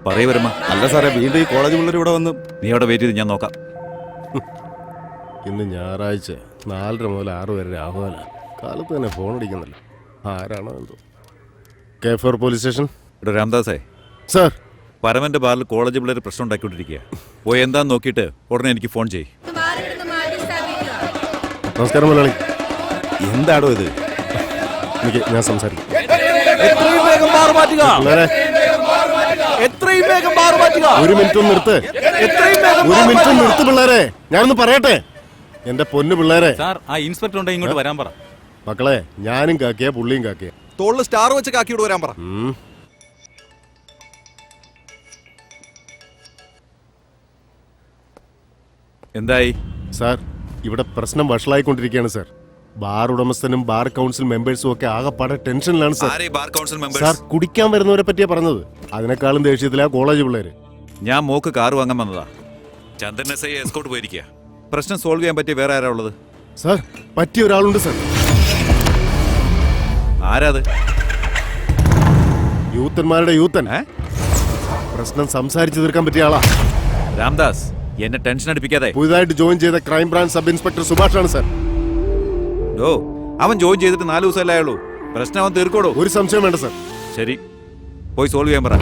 പറയൂ വരുമ്പ. അല്ല സാറേ, വീണ്ടും ഈ കോളേജ് പിള്ളേർ ഇവിടെ വന്ന്. നീ അവിടെ വെയിറ്റ് ചെയ്ത് ഞാൻ നോക്കാം. ഇന്ന് ഞായറാഴ്ച 4:30 മുതൽ 6 വരെ രാഹുല കാലത്ത് തന്നെ ഫോൺ അടിക്കുന്നല്ലോ. ആരാണോ എന്തോ. K4 police station. ഇവിടെ രാംദാസേ സാർ, പരമന്റെ ബാറിൽ കോളേജ് പിള്ളേർ പ്രശ്നം ഉണ്ടാക്കിക്കൊണ്ടിരിക്കുക. പോയി എന്താന്ന് നോക്കിയിട്ട് ഉടനെ എനിക്ക് ഫോൺ ചെയ്യ്. നമസ്കാരം മുതലാളി. എന്താടോ ഇത്? എനിക്ക് ഞാൻ സംസാരിക്കും. ഒരു മിനിറ്റ് നിർത്ത്, പിള്ളേരെ. ഞാനൊന്ന് പറയട്ടെ എന്റെ പൊന്നു പിള്ളേരെ. സാർ, ആ ഇൻസ്പെക്ടർ ഉണ്ടെങ്കിൽ ഇങ്ങോട്ട് വരാൻ പറ. മക്കളെ, ഞാനും കാക്കിയ പുള്ളിയും കാക്കിയ. തോളിൽ സ്റ്റാർ വെച്ച് കാക്കിയോട് വരാൻ പറ. എന്തായി? സാർ, ഇവിടെ പ്രശ്നം വഷളായിക്കൊണ്ടിരിക്കുകയാണ് സാർ. ബാർ ഉടമസ്ഥനും ബാർ കൗൺസിൽ മെമ്പേഴ്സും ഒക്കെ ആകെപ്പാടെ ടെൻഷനിലാണ് സാർ. സാർ, കുടിക്കാൻ വരുന്നവരെ പറ്റിയാ പറഞ്ഞത്. അതിനേക്കാളും ദേഷ്യത്തിലാ കോളേജ് പിള്ളേര്. ഞാൻ മോക്ക് കാർ വാങ്ങാൻ വന്നതാ. ചന്ദ്രൻ എസ് ഐ എസ്കോർട്ട് പോയിരിക്കുക. പ്രശ്നം സോൾവ് ചെയ്യാൻ പറ്റിയ വേറെ ആരാ ഉള്ളത്? സാർ, പറ്റിയ ഒരാളുണ്ട് സാർ. ആരാത്? യൂത്തന്മാരുടെ യൂത്തൻ. പ്രശ്നം സംസാരിച്ചു തീർക്കാൻ പറ്റിയ ആളാ. രാംദാസ്, എന്നെ ടെൻഷൻ അടിപ്പിക്കാതെ. പുതുതായിട്ട് ജോയിൻ ചെയ്ത ക്രൈം ബ്രാഞ്ച് സബ് ഇൻസ്പെക്ടർ സുഭാഷാണ് സാർ. ഓ, അവൻ ജോയിൻ ചെയ്തിട്ട് 4 ദിവസമല്ലേ ആയുള്ളൂ. പ്രശ്നം അവൻ തീർക്കോടോ. ഒരു സംശയം വേണ്ട സാർ. ശരി, പോയി സോൾവ് ചെയ്യാൻ പറ.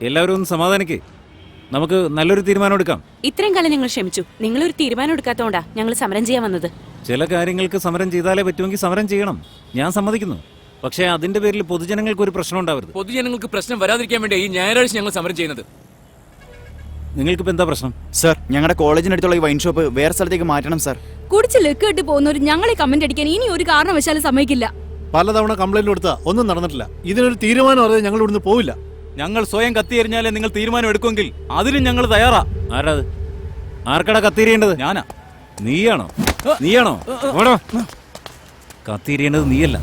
എല്ലാവരും ഒന്ന് സമാധാനിക്ക്. നമുക്ക് നല്ലൊരു തീരുമാനം എടുക്കാം. ഇത്രയും കാലം ഞങ്ങൾ ക്ഷമിച്ചു. നിങ്ങളൊരു തീരുമാനം എടുക്കാത്തോണ്ടാ ഞങ്ങൾ സമരം ചെയ്യാൻ വന്നത്. ചില കാര്യങ്ങൾക്ക് സമരം ചെയ്താലേ പറ്റുമെങ്കിൽ സമരം ചെയ്യണം, ഞാൻ സമ്മതിക്കുന്നു. പക്ഷേ അതിന്റെ പേരിൽ പൊതുജനങ്ങൾക്ക് ഒരു പ്രശ്നം ഉണ്ടാവരുത്. പൊതുജനങ്ങൾക്ക് പ്രശ്നം വരാതിരിക്കാൻ വേണ്ടി ഈ ഞായറാഴ്ച ഞങ്ങൾ സമരം ചെയ്യുന്നത്. നിങ്ങൾക്കിപ്പോ എന്താ പ്രശ്നം? സർ, ഞങ്ങളുടെ കോളേജിനടുത്തുള്ള ഈ വൈൻ ഷോപ്പ് വേറെ സ്ഥലത്തേക്ക് മാറ്റണം സർ. കുടിച്ച് ലെക്ക് കെട്ട് പോകുന്നവർ ഞങ്ങളെ കമന്റ് അടിക്കാൻ ഇനി ഒരു കാരണവശാലും സമ്മതിക്കില്ല. പലതവണ കംപ്ലൈന്റ് കൊടുത്താ ഒന്നും നടന്നിട്ടില്ല. ഇതിനൊരു തീരുമാനം അറിയാതെ ഞങ്ങൾ ഇവിടുന്ന് പോവില്ല. ഞങ്ങൾ സ്വയം കത്തിയെറിഞ്ഞാലേ നിങ്ങൾ തീരുമാനം എടുക്കുമെങ്കിൽ അതിനും ഞങ്ങൾ തയ്യാറാ. ആരാത്? ആർക്കടാ കത്തിരിയേണ്ടത്? ഞാനാ? നീയാണോ? കത്തിരിയേണ്ടത് നീയല്ല,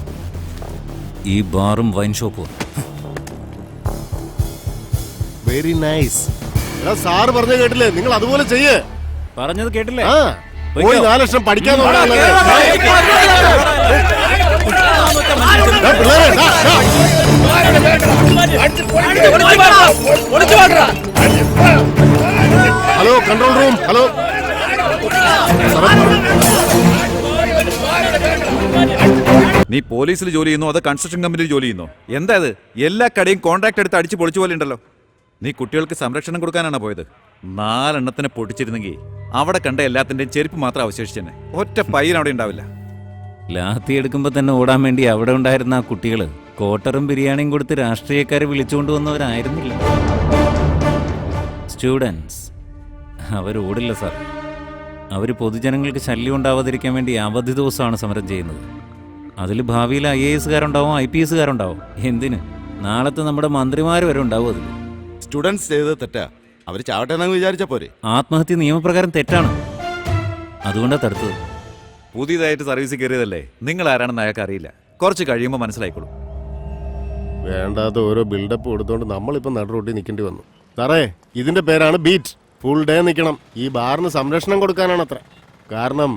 ഈ ബാറും വൈൻ ഷോപ്പും. Very nice. സാറ് പറഞ്ഞ കേട്ടില്ലേ? നിങ്ങൾ അതുപോലെ ചെയ്യേ. പറഞ്ഞത് കേട്ടില്ലേ? 4 ലക്ഷം പഠിക്കാൻ ഹലോ, കൺട്രോൾ റൂം. ഹലോ, നീ പോലീസിൽ ജോലി ചെയ്യുന്നോ അതോ കൺസ്ട്രക്ഷൻ കമ്പനിയിൽ ജോലി ചെയ്യുന്നോ? എന്താ ഇത്? എല്ലാ കടയും കോൺട്രാക്ട് എടുത്ത് അടിച്ച് പൊളിച്ചു പോലെ ഉണ്ടല്ലോ. നീ കുട്ടികൾക്ക് സംരക്ഷണം കൊടുക്കാനാണ് പോയത്. 4 എണ്ണത്തിനെ പൊട്ടിച്ചിരുന്നെങ്കിൽ അവിടെ കണ്ട എല്ലാത്തിന്റെയും ചെരുപ്പ് മാത്രം അവശേഷിച്ചെന്നെ. ഒറ്റ പയ്യൻ അവിടെ ഉണ്ടാവില്ല. ലാത്തി എടുക്കുമ്പോ തന്നെ ഓടാൻ വേണ്ടി അവിടെ ഉണ്ടായിരുന്ന ആ കുട്ടികള് കോട്ടറും ബിരിയാണിയും കൊടുത്ത് രാഷ്ട്രീയക്കാരെ വിളിച്ചുകൊണ്ട് വന്നവരായിരുന്നില്ല. Students അവരോടില്ല sir. അവർ പൊതുജനങ്ങൾക്ക് ശല്യം ഉണ്ടാവാതിരിക്കാൻ വേണ്ടി അവധി ദിവസമാണ് സമരം ചെയ്യുന്നത്. അതിൽ ഭാവിയിൽ IAS-കാരുണ്ടാവും, IPS-കാരുണ്ടാവും. എന്തിന്? നാളത്തെ നമ്മുടെ മന്ത്രിമാർ വരെ ഉണ്ടാവും. അതിൽ സ്റ്റുഡൻസ് ചെയ്തത് തെറ്റാ, അവർ ചാവട്ടെ എന്നങ്ങ് വിചാരിച്ച പോരെ. ആത്മഹത്യ നിയമപ്രകാരം തെറ്റാണ്, അതുകൊണ്ടാണ് തടുത്തത്. പുതിയതായിട്ട് സർവീസിൽ കയറിയതല്ലേ, നിങ്ങൾ ആരാണെന്ന് അയാൾക്ക് അറിയില്ല. കുറച്ച് കഴിയുമ്പോൾ മനസ്സിലായിക്കോളും. വേണ്ടാത്ത ഓരോ ബിൽഡപ്പ് കൊടുത്തോണ്ട് നമ്മളിപ്പോ നടുറോട്ടി നിൽക്കേണ്ടി വന്നു. സാറേ, ഇതിന്റെ പേരാണ് ബീറ്റ്. ഫുൾ ഡേ നിൽക്കണം. ഈ ബാറിന് സംരക്ഷണം കൊടുക്കാനാണ് അത്ര. കാരണം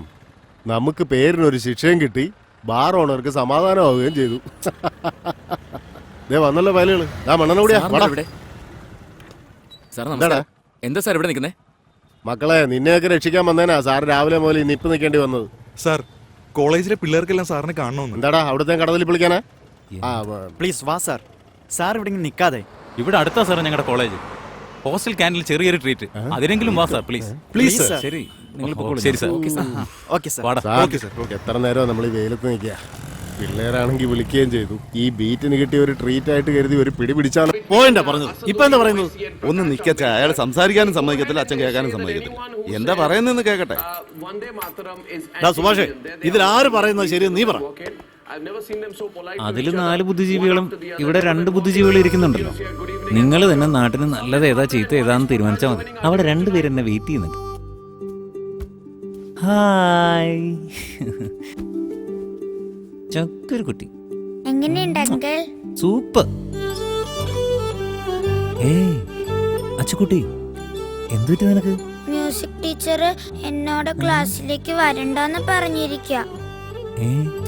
നമുക്ക് പേരിനൊരു ശിക്ഷയും കിട്ടി, ബാർ ഓണർക്ക് സമാധാനമാവുകയും ചെയ്തു. വന്നല്ലോ വയലുകള്. മണ്ണെണ്ണ കൂടിയാ. എന്താ സാർ ഇവിടെ നിൽക്കുന്നേ? മക്കളെ, നിന്നെയൊക്കെ രക്ഷിക്കാൻ വന്നേനാ സാർ രാവിലെ മുതൽ ഈ നിപ്പ് നിൽക്കേണ്ടി വന്നത്. സാർ, കോളേജിലെ പിള്ളേർക്കെല്ലാം സാറിനെ കാണണമെന്ന്. എന്താടാ അവിടുത്തെ കടത്തിൽ വിളിക്കാനാ? പ്ലീസ് വാ സാർ. സാർ ഇവിടെ നിൽക്കാതെ. ഇവിടെ അടുത്താ സാറേ ഞങ്ങളുടെ കോളേജ്. ഹോസ്റ്റൽ ക്യാൻറ്റീനിൽ ചെറിയൊരു ട്രീറ്റ് അതിനെങ്കിലും വാ സാർ പ്ലീസ് Please, sir. ശരി നിങ്ങൾ പൊക്കോളൂ ശരി സാർ ഓക്കെ സാർ വാടാ സാർ, എത്ര നേരം നമ്മൾ ഈ വെയിലത്ത് നിൽക്കുക. പിള്ളേരാണെങ്കിൽ വിളിക്കുകയും ചെയ്തു. ഈ ബീറ്റിന് കിട്ടിയ ഒരു ട്രീറ്റ് ആയിട്ട് കരുതി ഒരു പിടി പിടിച്ചാലോ. പോയിന്റാ പറഞ്ഞത്. ഇപ്പൊ എന്താ പറയുന്നത്? ഒന്ന് നിക്കച്ച, അയാൾ സംസാരിക്കാനും സമ്മതിക്കത്തില്ല, അച്ഛൻ കേൾക്കാനും സമ്മതിക്കത്തില്ല. എന്താ പറയുന്നതെന്ന് കേക്കട്ടെ. സുഭാഷേ, ഇതിലാര് പറയുന്നത് ശരിയെന്ന് നീ പറ. അതിൽ 4 ബുദ്ധിജീവികളും ഇവിടെ 2 ബുദ്ധിജീവികളും ഇരിക്കുന്നുണ്ടല്ലോ. നിങ്ങൾ തന്നെ നാട്ടിന് നല്ലത് ഏതാ ചീത്ത ഏതാന്ന് തീരുമാനിച്ചാൽ മതി. അവിടെ 2 പേര് എന്നെ വെയിറ്റ് ചെയ്യുന്നുണ്ട്. ഹായ് ചക്കൊരു കുട്ടി എങ്ങനെയുണ്ട് അങ്കിൾ? സൂപ്പർ. ഏയ് അച്ചുകുട്ടി എന്തുപറ്റി നിനക്ക്? മ്യൂസിക് ടീച്ചർ എന്നോട് ക്ലാസ്സിലേക്ക് വരണ്ടെന്ന് പറഞ്ഞിരിക്കുക.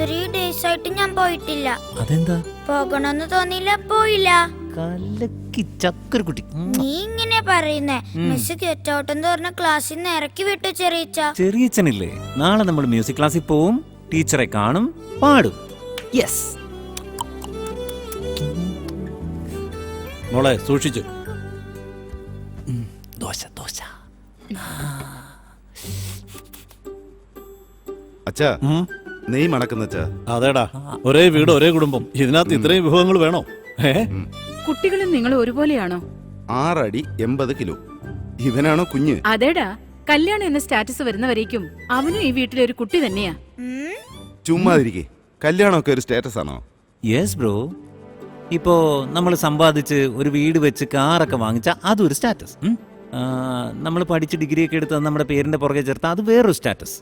3 days ആയിട്ട് ഞാൻ പോയിട്ടില്ല. അതെന്താ? പോകണമെന്ന് തോന്നിയില്ല, പോയില്ല. കലക്കി ചക്കൊരു കുട്ടി. നീ ഇങ്ങനെ പറയുന്നേ? മിസ് ഗെറ്റ് ഔട്ട് എന്ന് പറഞ്ഞ ക്ലാസ്സിൽ നിന്ന് ഇറക്കി വിട്ടു ചെറിയച്ച. ചെറിയച്ഛനില്ലേ, നാളെ നമ്മൾ മ്യൂസിക് ക്ലാസ്സിൽ പോവും, ടീച്ചറെ കാണും, പാടും. യെസ് മോളെ സൂക്ഷിച്ചു. ദോശ ദോശ. അച്ഛാ, നെയ് മണക്കുന്നച്ചാ. അതേടാ, ഒരേ വീട് ഒരേ കുടുംബം, ഇതിനകത്ത് ഇത്രയും വിഭവങ്ങൾ വേണോ? കുട്ടികളും നിങ്ങൾ ഒരുപോലെയാണോ? 6 അടി 80 കിലോ. ഇവനാണോ കുഞ്ഞ്? അതേടാ, കല്യാണം എന്ന സ്റ്റാറ്റസ് വരുന്നവരേക്കും അവനും ഈ വീട്ടിലെ ഒരു കുട്ടി തന്നെയാ. ചുമ്മാതിരിക്കേ, കല്യാണമൊക്കെ ഒരു സ്റ്റാറ്റസ് ആണോ? Yes bro. ഇപ്പോ നമ്മൾ സമ്പാദിച്ച് ഒരു വീട് വെച്ച് കാറൊക്കെ വാങ്ങിച്ച അതൊരു സ്റ്റാറ്റസ്. നമ്മൾ പഠിച്ച് ഡിഗ്രിയൊക്കെ എടുത്ത് നമ്മുടെ പേരിന്റെ പുറകെ ചേർത്ത് അത് വേറൊരു സ്റ്റാറ്റസ്.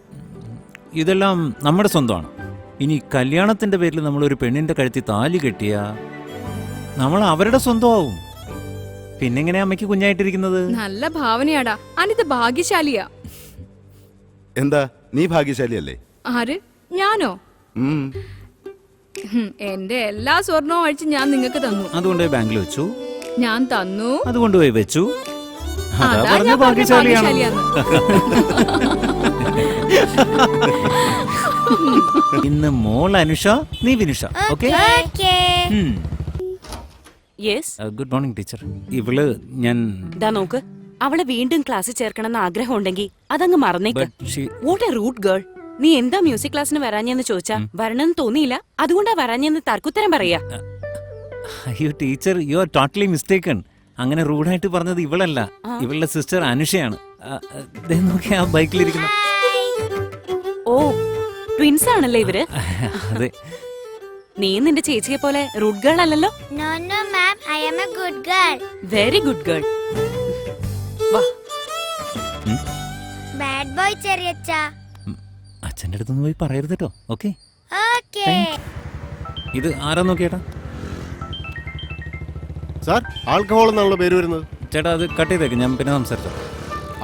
ഇതെല്ലാം നമ്മുടെ സ്വന്തമാണ്. ഇനി കല്യാണത്തിന്റെ പേരിൽ നമ്മൾ ഒരു പെണ്ണിന്റെ കഴുത്തിൽ താലി കെട്ടിയ നമ്മൾ അവരുടെ സ്വന്തമാവും. പിന്നെങ്ങനെ അമ്മയ്ക്ക് കുഞ്ഞായിട്ടിരിക്കുന്നത്? നല്ല ഭാവനയാടാ. അനിത് ഭാഗ്യശാലിയാ. എന്താ, നീ ഭാഗ്യശാലിയല്ലേ? ആര്? ഞാനോ? ഉം. എന്റെ എല്ലാ സ്വർണവും അഴിച്ച് ഞാൻ നിങ്ങൾക്ക് തന്നു. അതുകൊണ്ട് ബാങ്കിൽ വെച്ചു. ഞാൻ തന്നു, അതുകൊണ്ട് പോയി വെച്ചു. അതാ അതാ പറഞ്ഞ ഞാൻ പറഞ്ഞ ഭാഗ്യശാലിയാണ്. ഭാഗ്യശാലിയാന്ന്. ഇന്ന് മോൾ അനുഷ, നീ Vinusha. Okay. Good morning teacher. ഇവള് ഞാൻ നോക്ക്, അവളെ വീണ്ടും ക്ലാസ്സിൽ ചേർക്കണമെന്ന് ആഗ്രഹം ഉണ്ടെങ്കിൽ അതങ്ങ് മറന്നേക്ക്. What a rude girl. നീ എന്താ മ്യൂസിക് ക്ലാസ്സിന് വരാഞ്ഞെന്ന് ചോദിച്ചാ വരണമെന്ന് തോന്നിയില്ല, അതുകൊണ്ടാ വരാഞ്ഞെന്ന് തർക്കുത്തരം പറയാ. അയ്യോ teacher, you are totally mistaken. അങ്ങനെ റൂഡായിട്ട് പറഞ്ഞത് ഇവളല്ല, ഇവളുടെ സിസ്റ്റർ അനുഷയാണ്. നോക്കിയാ ആ ബൈക്കിലിരിക്കുന്ന. ഓ, ട്വിൻസ് ആണല്ലേ ഇവര്? അതെ. നീ നിന്റെ ചേച്ചിയെ പോലെ റൂട്ട് ഗേൾ അല്ലല്ലോ. No, no, ma'am. I am a good girl. Very good girl. വാ. Bad boy ചെറിയച്ച. അച്ഛൻ്റെ അടുത്തൊന്നും പോയി പറയരുത് കേട്ടോ. ഓക്കെ. Okay. ഇത് ആരാ നോക്കിയേട്ടാ? സാർ, ആൽക്കഹോൾ എന്നാണല്ലോ പേര് വരുന്നത്. ചേട്ടാ അത് കട്ട് ചെയ്തേക്ക്, ഞാൻ പിന്നെ സംസാരിച്ചോ.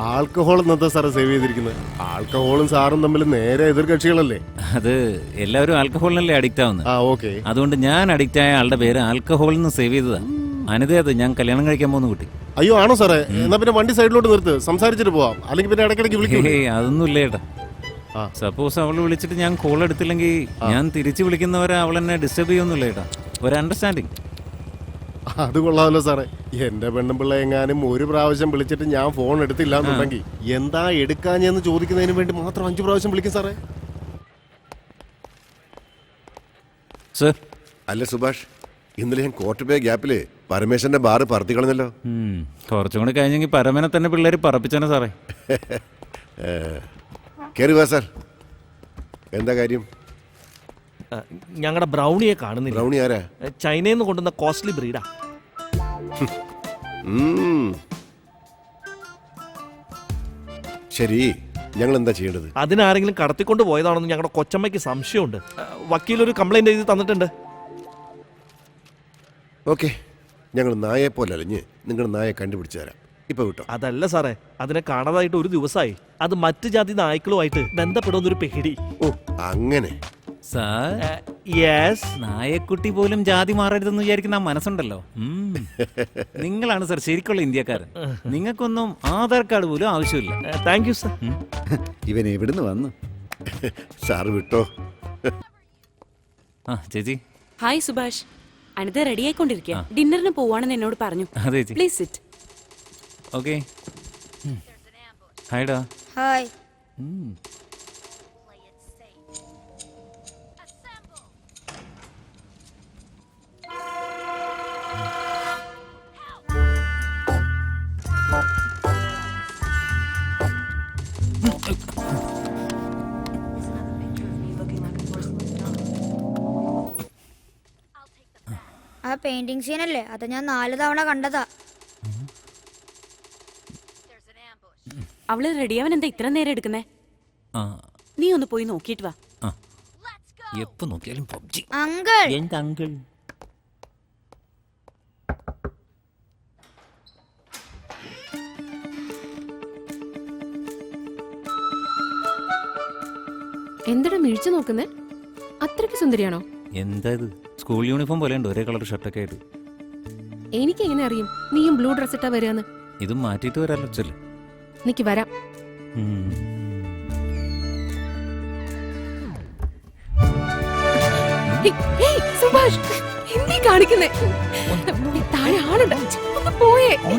ആൽക്കഹോൾ എന്നത്തെ സാറ് സേവ് ചെയ്തിരിക്കുന്നത്. ആൽക്കഹോളും സാറും തമ്മിൽ നേരെ എതിർകക്ഷികളല്ലേ? അത് എല്ലാവരും ആൽക്കഹോളിനല്ലേ അഡിക്റ്റ് ആവുന്നത്. ഓക്കെ. അതുകൊണ്ട് ഞാൻ അഡിക്റ്റ് ആയ ആളുടെ പേര് ആൽക്കഹോളിൽ നിന്ന് സേവ് ചെയ്തതാ. അനിതയത് ഞാൻ കല്യാണം കഴിക്കാൻ പോകുന്ന കുട്ടി. അയ്യോ ആണോ സാറേ? എന്നാ പിന്നെ വണ്ടി സൈഡിലോട്ട് നിർത്ത്, സംസാരിച്ചിട്ട് പോവാം. അല്ലെങ്കിൽ പിന്നെ ഇടയ്ക്കിടയ്ക്ക് വിളിക്കും. അതൊന്നും ഇല്ല ചേട്ടാ. സപ്പോസ് അവൾ വിളിച്ചിട്ട് ഞാൻ കോൾ എടുത്തില്ലെങ്കിൽ ഞാൻ തിരിച്ചു വിളിക്കുന്നവരെ അവൾ എന്നെ ഡിസ്റ്റർബ് ചെയ്യൊന്നുമില്ല ചേട്ടാ. ഒരു അണ്ടർസ്റ്റാൻഡിങ്. അത് കൊള്ളാമല്ലോ സാറേ. എന്റെ പെണ്ണുപിള്ള എങ്ങാനും ഒരു പ്രാവശ്യം വിളിച്ചിട്ട് ഞാൻ ഫോൺ എടുത്തില്ല എന്നുണ്ടെങ്കിൽ എന്താ എടുക്കാഞ്ഞെന്ന് ചോദിക്കുന്നതിന് വേണ്ടി മാത്രം 5 പ്രാവശ്യം വിളിക്കും സാറേ. സർ. അല്ല സുഭാഷ്, ഇന്നലെ ഞാൻ കോട്ടപ്പേ ഗ്യാപ്പില് പരമേശ്വരന്റെ ബാറ് പറത്തി കളഞ്ഞല്ലോ. കുറച്ചും കൂടി കഴിഞ്ഞെങ്കിൽ പരമനെ തന്നെ പിള്ളേർ പറപ്പിച്ചാനെ സാറേ. കേറി വാ സാർ. എന്താ കാര്യം? ഞങ്ങളുടെ ബ്രൗണിയെ കാണുന്നില്ല. ബ്രൗണി ആരാ? ചൈനയിൽ നിന്ന് കൊണ്ടുവന്ന കോസ്റ്റ്ലി ബ്രീഡാ. ശരി, ഞങ്ങൾ എന്താ ചെയ്യേണ്ടത്? അതിനാരെങ്കിലും കടത്തിക്കൊണ്ട് പോയതാണെന്ന് ഞങ്ങളുടെ കൊച്ചമ്മയ്ക്ക് സംശയമുണ്ട്. വക്കീലൊരു കംപ്ലൈന്റ് എഴുതി തന്നിട്ടുണ്ട്. ഓക്കെ, ഞങ്ങൾ നായെ പോലെ അലഞ്ഞ് നിങ്ങളുടെ നായെ കണ്ടുപിടിച്ചു തരാം. ഇപ്പൊ വിട്ടോ. അതല്ല സാറേ, അതിനെ കാണാതായിട്ട് ഒരു ദിവസമായി. അത് മറ്റു ജാതി നായ്ക്കളുമായിട്ട് ബന്ധപ്പെടുന്നൊരു പേടി. ഓ അങ്ങനെ. Sir, yes. നായക്കുട്ടി പോലും ജാതി മാറരുതെന്ന് വിചാരിക്കുന്ന ആ മനസ്സുണ്ടല്ലോ. നിങ്ങളാണ് സാർ ശരിക്കുള്ള ഇന്ത്യക്കാരൻ. നിങ്ങൾക്കൊന്നും ആധാർ കാർഡ് പോലും ആവശ്യമില്ല. Thank you sir. ഇവൻ എവിടുന്ന് വന്നു? സാറ് വിട്ടോ. ചേച്ചി. ഹായ് സുഭാഷ്. അനിത റെഡി ആയിക്കൊണ്ടിരിക്കുക. ഡിന്നറിന് പോവാണെന്ന് എന്നോട് പറഞ്ഞു. അതെ ചേച്ചി. Please sit. ഓക്കെ ഹായ്ഡാ. ഹായ്. ആ പെയിന്റിംഗ് സീനല്ലേ, അത് ഞാൻ 4 തവണ കണ്ടതാ. അവള് റെഡിയാവാൻ എന്താ ഇത്ര നേരം എടുക്കുന്നേ? ആ നീ ഒന്ന് പോയി നോക്കിയിട്ട് വാ. എപ്പോ നോക്കിയാലും പബ്ജി. അങ്കിൾ, എന്താ അങ്കിൾ? എന്തിനാ മിഴിച്ചു നോക്കുന്നേ? അത്രയ്ക്ക് സുന്ദരിയാണോ? എന്താ ഇത് സ്കൂൾ യൂണിഫോം പോലെ ഉണ്ട്, ഒരേ കളർ ഷർട്ടൊക്കെ ആയിട്ട്. എനിക്ക് എങ്ങനെ അറിയും നീയും ബ്ലൂ ഡ്രസ് ഇട്ടാ വരാന്ന്? ഇതും മാറ്റിയിട്ട് വരാമല്ലോ. ചെല്ലേ എനിക്ക് വരാം. സുഭാഷ്, എന്തീ കാണിക്കുന്നേ? താഴെ ആളുണ്ട്, ഒന്ന് പോയേ.